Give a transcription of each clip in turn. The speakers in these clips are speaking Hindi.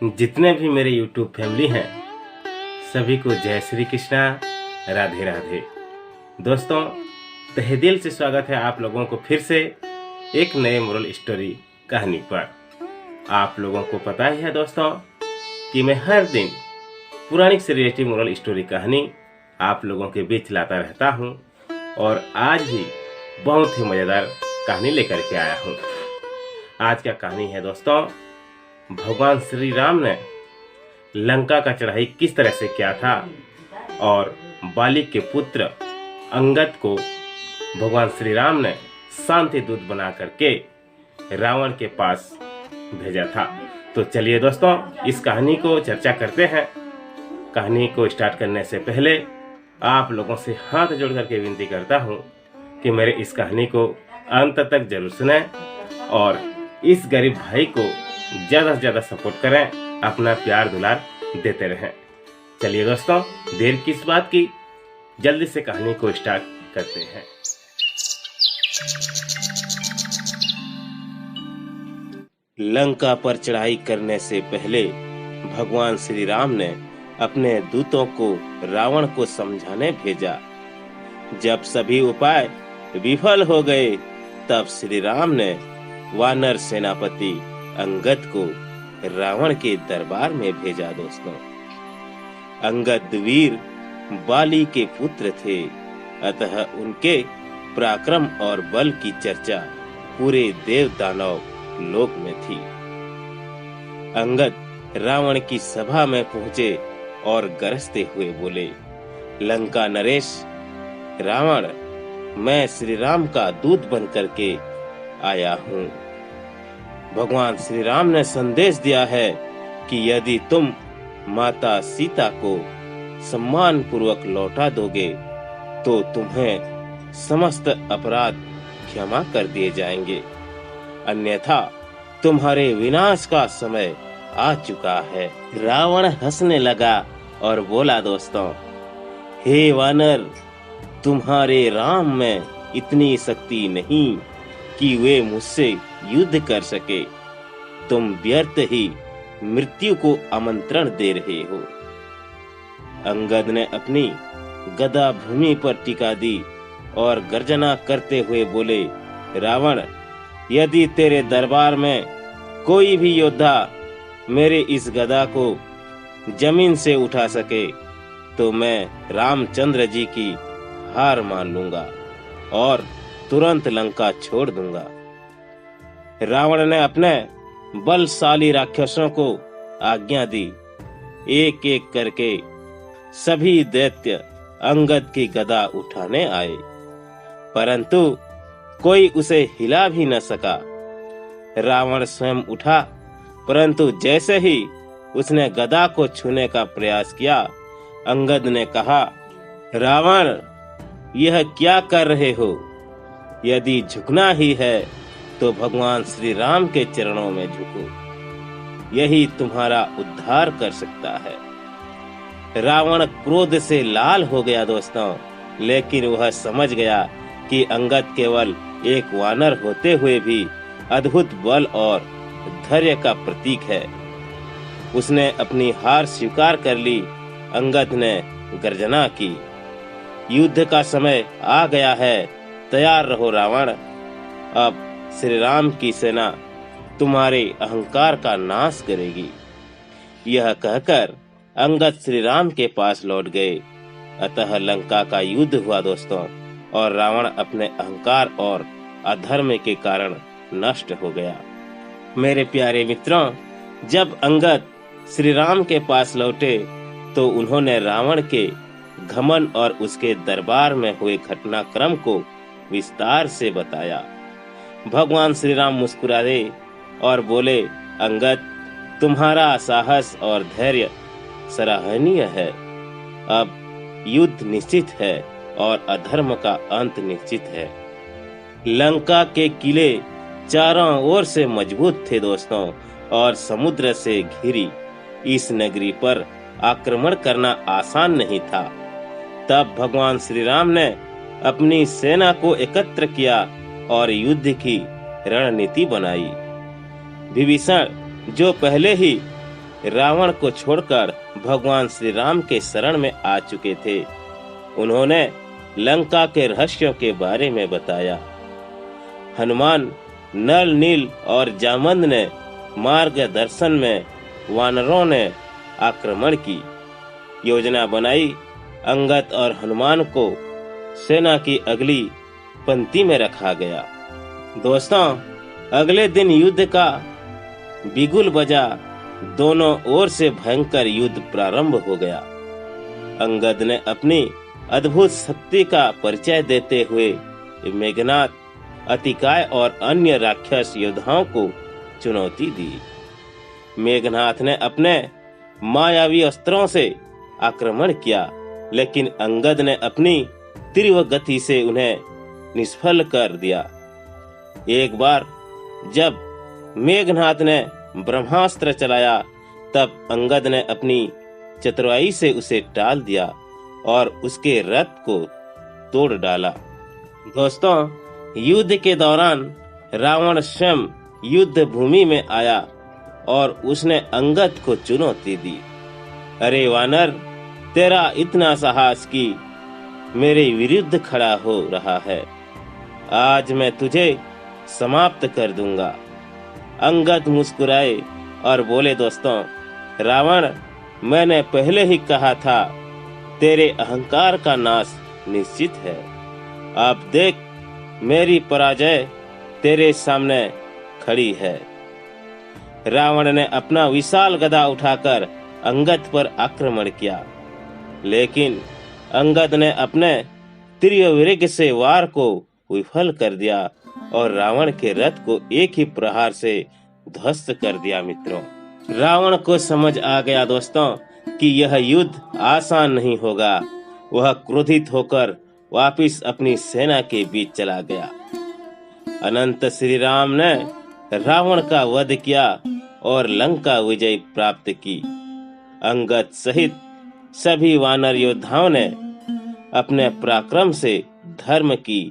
जितने भी मेरे YouTube फैमिली हैं सभी को जय श्री कृष्णा, राधे राधे। दोस्तों, तहे दिल से स्वागत है आप लोगों को फिर से एक नए मोरल स्टोरी कहानी पर। आप लोगों को पता ही है दोस्तों कि मैं हर दिन पुरानी से रिलेटेड मोरल स्टोरी कहानी आप लोगों के बीच लाता रहता हूं और आज भी बहुत ही मज़ेदार कहानी लेकर के आया हूं। आज का कहानी है दोस्तों, भगवान श्री राम ने लंका का चढ़ाई किस तरह से किया था और बाली के पुत्र अंगद को भगवान श्री राम ने शांति दूत बना करके रावण के पास भेजा था। तो चलिए दोस्तों, इस कहानी को चर्चा करते हैं। कहानी को स्टार्ट करने से पहले आप लोगों से हाथ जोड़ करके विनती करता हूं कि मेरे इस कहानी को अंत तक जरूर सुनें और इस गरीब भाई को ज़्यादा से ज़्यादा सपोर्ट करें, अपना प्यार दुलार देते रहें। चलिए दोस्तों, देर किस बात की, जल्दी से कहानी को स्टार्ट करते हैं। लंका पर चढ़ाई करने से पहले भगवान श्री राम ने अपने दूतों को रावण को समझाने भेजा। जब सभी उपाय विफल हो गए तब श्री राम ने वानर सेनापति अंगद को रावण के दरबार में भेजा। दोस्तों, अंगद वीर बाली के पुत्र थे, अतः उनके पराक्रम और बल की चर्चा पूरे देव दानव लोक में थी। अंगद रावण की सभा में पहुंचे और गरजते हुए बोले, लंका नरेश रावण, मैं श्री राम का दूत बन करके आया हूँ। भगवान श्री राम ने संदेश दिया है कि यदि तुम माता सीता को सम्मान पूर्वक लौटा दोगे तो तुम्हें समस्त अपराध क्षमा कर दिए जाएंगे, अन्यथा तुम्हारे विनाश का समय आ चुका है। रावण हंसने लगा और बोला, दोस्तों, हे वानर, तुम्हारे राम में इतनी शक्ति नहीं कि वे मुझसे युद्ध कर सके। तुम व्यर्थ ही मृत्यु को आमंत्रण दे रहे हो। अंगद ने अपनी गदा भूमि पर टिका दी और गर्जना करते हुए बोले, रावण, यदि तेरे दरबार में कोई भी योद्धा मेरे इस गदा को जमीन से उठा सके तो मैं रामचंद्र जी की हार मान लूंगा और तुरंत लंका छोड़ दूंगा। रावण ने अपने बलशाली राक्षसों को आज्ञा दी। एक एक करके सभी दैत्य अंगद की गदा उठाने आए, परंतु कोई उसे हिला भी न सका। रावण स्वयं उठा, परंतु जैसे ही उसने गदा को छूने का प्रयास किया, अंगद ने कहा, रावण, यह क्या कर रहे हो? यदि झुकना ही है तो भगवान श्री राम के चरणों में झुको, यही तुम्हारा उद्धार कर सकता है। रावण क्रोध से लाल हो गया दोस्तों, लेकिन वह समझ गया कि अंगद केवल एक वानर होते हुए भी अद्भुत बल और धैर्य का प्रतीक है। उसने अपनी हार स्वीकार कर ली। अंगद ने गर्जना की, युद्ध का समय आ गया है, तैयार रहो रावण। अब श्री राम की सेना तुम्हारे अहंकार का नाश करेगी। यह कहकर अंगद श्री राम के पास लौट गए। अतः लंका का युद्ध हुआ दोस्तों, और रावण अपने अहंकार और अधर्म के कारण नष्ट हो गया। मेरे प्यारे मित्रों, जब अंगद श्री राम के पास लौटे तो उन्होंने रावण के घमंड और उसके दरबार में हुए घटनाक्रम को विस्तार से बताया। भगवान श्री राम मुस्कुराए और बोले, अंगद, तुम्हारा साहस और धैर्य सराहनीय है। अब युद्ध निश्चित है और अधर्म का अंत निश्चित है। लंका के किले चारों ओर से मजबूत थे दोस्तों, और समुद्र से घिरी इस नगरी पर आक्रमण करना आसान नहीं था। तब भगवान श्री राम ने अपनी सेना को एकत्र किया और युद्ध की रणनीति बनाई। विभीषण, जो पहले ही रावण को छोड़कर भगवान श्री राम के शरण में आ चुके थे। उन्होंने लंका के रहस्यों के बारे में बताया। हनुमान, नल, नील और जामवंत ने मार्गदर्शन में वानरों ने आक्रमण की योजना बनाई। अंगद और हनुमान को सेना की अगली पंक्ति में रखा गया। दोस्तों, अगले दिन युद्ध का बिगुल बजा। दोनों ओर से भयंकर युद्ध प्रारंभ हो गया। अंगद ने अपनी अद्भुत शक्ति का परिचय देते हुए मेघनाद, अतिकाय और अन्य राक्षस योद्धाओं को चुनौती दी। मेघनाथ ने अपने मायावी अस्त्रों से आक्रमण किया, लेकिन अंगद ने अपनी तीव्र गति से उन्हें निष्फल कर दिया। एक बार जब मेघनाथ ने ब्रह्मास्त्र चलाया, तब अंगद ने अपनी चतुराई से उसे टाल दिया और उसके रथ को तोड़ डाला। दोस्तों, युद्ध के दौरान रावण स्वयं युद्ध भूमि में आया और उसने अंगद को चुनौती दी। अरे वानर, तेरा इतना साहस कि मेरे विरुद्ध खड़ा हो रहा है, आज मैं तुझे समाप्त कर दूंगा। अंगद मुस्कुराए और बोले, दोस्तों, रावण, मैंने पहले ही कहा था, तेरे अहंकार का नाश निश्चित है। अब देख, मेरी पराजय तेरे सामने खड़ी है। रावण ने अपना विशाल गदा उठाकर अंगद पर आक्रमण किया, लेकिन अंगद ने अपने तीव्र वेग से वार को विफल कर दिया और रावण के रथ को एक ही प्रहार से ध्वस्त कर दिया। मित्रों, रावण को समझ आ गया दोस्तों कि यह युद्ध आसान नहीं होगा। वह क्रोधित होकर वापिस अपनी सेना के बीच चला गया। अनंत श्री राम ने रावण का वध किया और लंका विजय प्राप्त की। अंगद सहित सभी वानर योद्धाओं ने अपने पराक्रम से धर्म की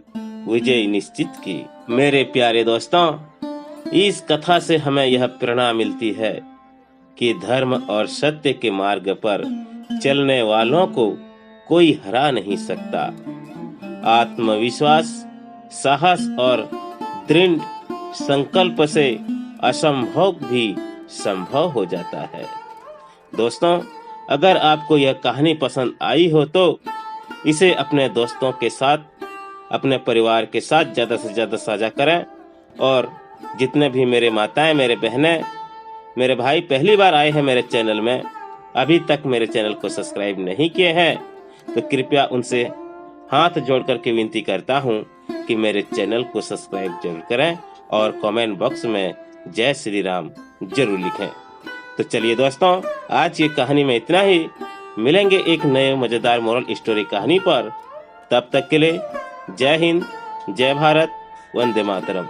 विजय निश्चित की। मेरे प्यारे दोस्तों, इस कथा से हमें यह प्रेरणा मिलती है कि धर्म और सत्य के मार्ग पर चलने वालों को कोई हरा नहीं सकता। आत्मविश्वास, साहस और दृढ़ संकल्प से असंभव भी संभव हो जाता है। दोस्तों, अगर आपको यह कहानी पसंद आई हो तो इसे अपने दोस्तों के साथ, अपने परिवार के साथ ज्यादा से ज्यादा साझा करें। और जितने भी मेरे माताएं, मेरे बहनें, मेरे भाई पहली बार आए हैं मेरे चैनल में, अभी तक मेरे चैनल को सब्सक्राइब नहीं किए हैं, तो कृपया उनसे हाथ जोड़ करके विनती करता हूं कि मेरे चैनल को सब्सक्राइब जरूर करें और कमेंट बॉक्स में जय श्री राम जरूर लिखें। तो चलिए दोस्तों, आज की कहानी में इतना ही। मिलेंगे एक नए मजेदार मोरल स्टोरी कहानी पर। तब तक के लिए जय हिंद, जय भारत, वंदे मातरम।